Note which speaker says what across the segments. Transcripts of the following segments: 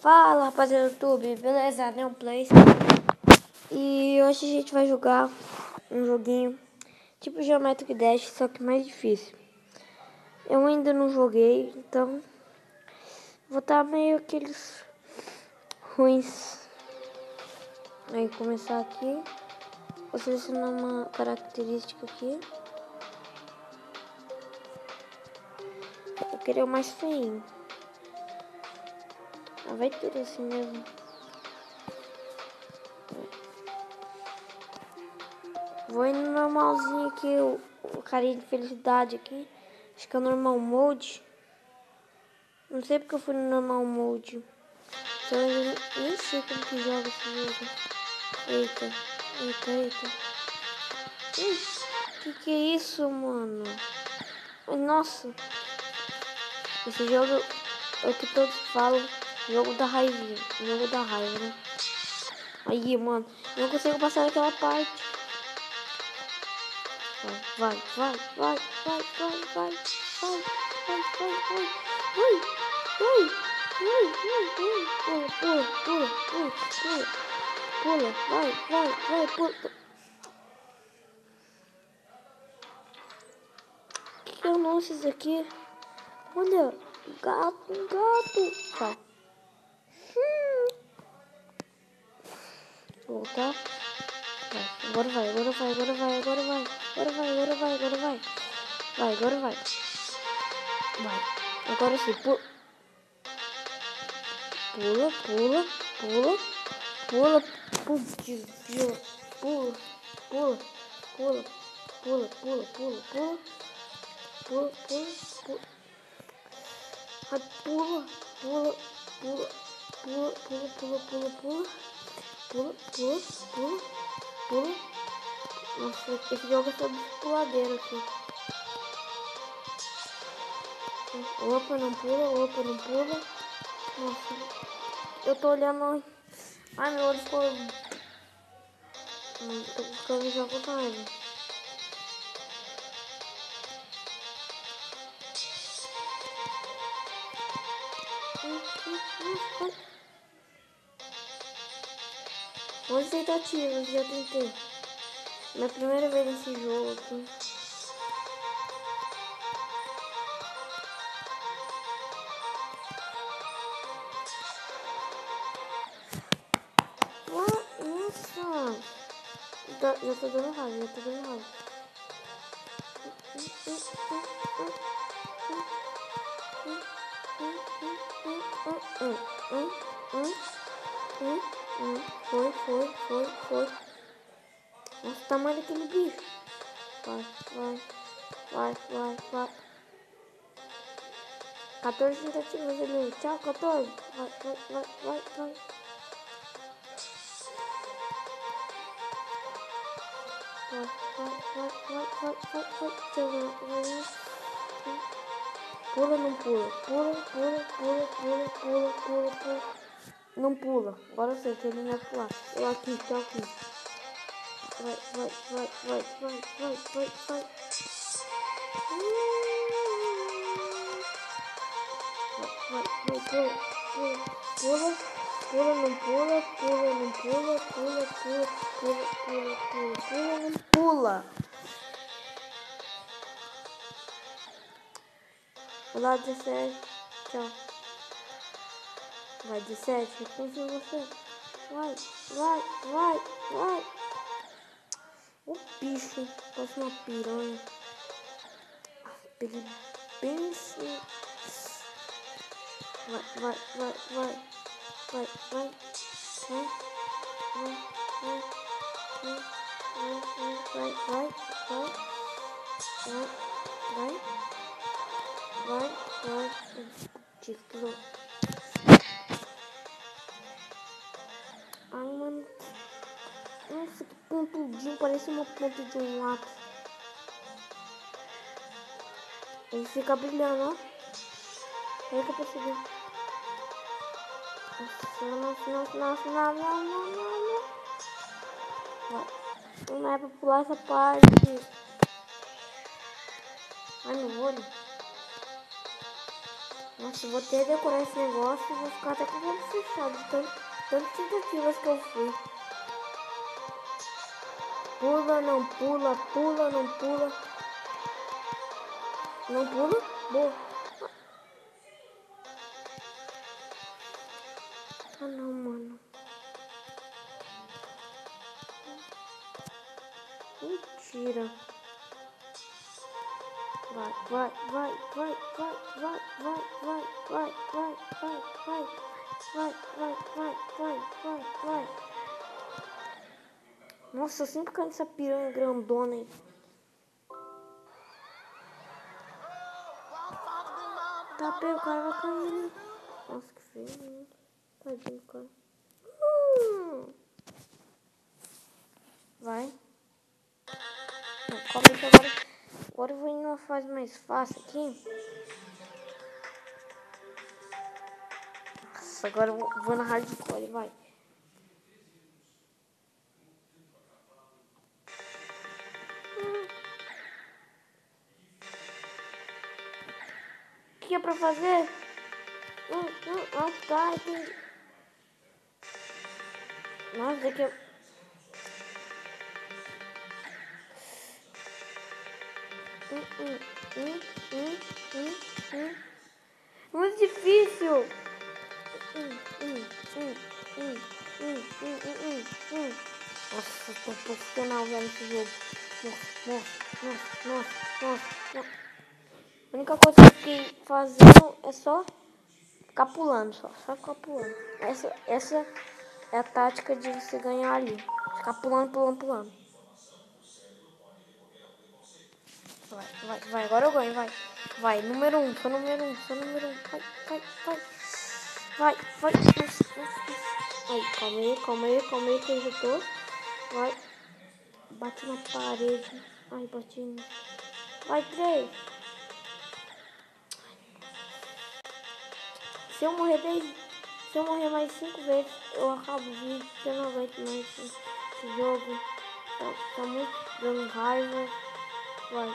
Speaker 1: Fala, rapaziada do YouTube, beleza? Neon Play. E hoje a gente vai jogar um joguinho tipo Geometric Dash, só que mais difícil. Eu ainda não joguei, então vou estar meio aqueles ruins. Aí começar aqui, vou selecionar uma característica aqui. Eu queria o mais feinho. Vai tudo assim mesmo. Vou ir no normalzinho aqui, o carinha de felicidade aqui. Acho que é o normal mode. Não sei porque eu fui no normal mode. Então eu nem sei como que joga esse jogo. Eita. Que é isso, mano? Ai, nossa. Esse jogo é o que todos falam. Jogo da raiva. Jogo da raiva, né? Aí, mano. Eu não consigo passar daquela parte. Vai. Pula, vai, pula. Que eu não sei isso aqui? Olha, gato. Tá. Voltar. Agora vai. Vai. Agora sim, pula. Pula. Nossa, esse jogo é sobre puladeira aqui. Opa, não pula. Nossa, eu tô olhando. Ai, meu olho ficou. Tô ficando já com raiva. Onde tentativas, já tentei. Minha primeira vez nesse jogo aqui. Nossa! Já tô dando raiva. Foi. Nossa, o tamanho daquele bicho. Vai. 14 tentativas ali. Tchau, 14. Vai. Pula, não pula. Pula. Não pula. Agora eu sei que ele não vai pular. Eu aqui. Vai. Pula, não pula. Olá, 17. Tchau. Vai, 17. Recuso você. Vai. O bicho. Parece uma piranha. Peguei bem assim. Vai. Título. Ai, mano. Nossa, que pontudinho. Parece uma ponta de um lápis. Ele fica brilhando, ó. Aí que eu percebi. Nossa, não. Não é pra pular essa parte. Ai, meu olho. Nossa, vou até decorar esse negócio e vou ficar até com o olho fechado. Tantas tentativas que eu fui. Pula, não pula, pula, não pula. Não pula? Boa. Ah não, mano. Mentira. Vai, vai, vai, vai, vai, vai, vai, vai, vai, vai, vai, vai, vai, vai, vai, vai, vai, vai. Nossa, eu sempre caio nessa piranha grandona aí. Tá pego, o cara vai cair, né? Nossa, que feio, né? Tadinho do cara. Vai. Não, calma aí que agora eu vou em uma fase mais fácil aqui. Nossa, agora eu vou na hardcore, vai. O que é pra fazer? Tá, entendi. Nossa, daqui é... Muito difícil. Nossa, eu tô profissional velho nesse jogo. Nossa. A única coisa que eu fiquei fazendo é só ficar pulando, só ficar pulando. Essa é a tática de você ganhar ali. Ficar pulando. Vai, agora eu ganho, vai. Vai, número 1, sou número 1. Vai. Nossa. Aí, calma aí que eu já tô. Vai. Bate na parede. Ai, bati no... Vai, 3. Se eu morrer mais 5 vezes, eu acabo o vídeo. Eu não aguento mais esse jogo. Tá muito dando raiva. Vai.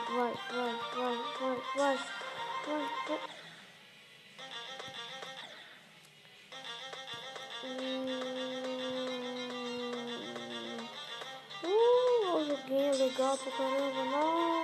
Speaker 1: O joguinho é legal pra caramba.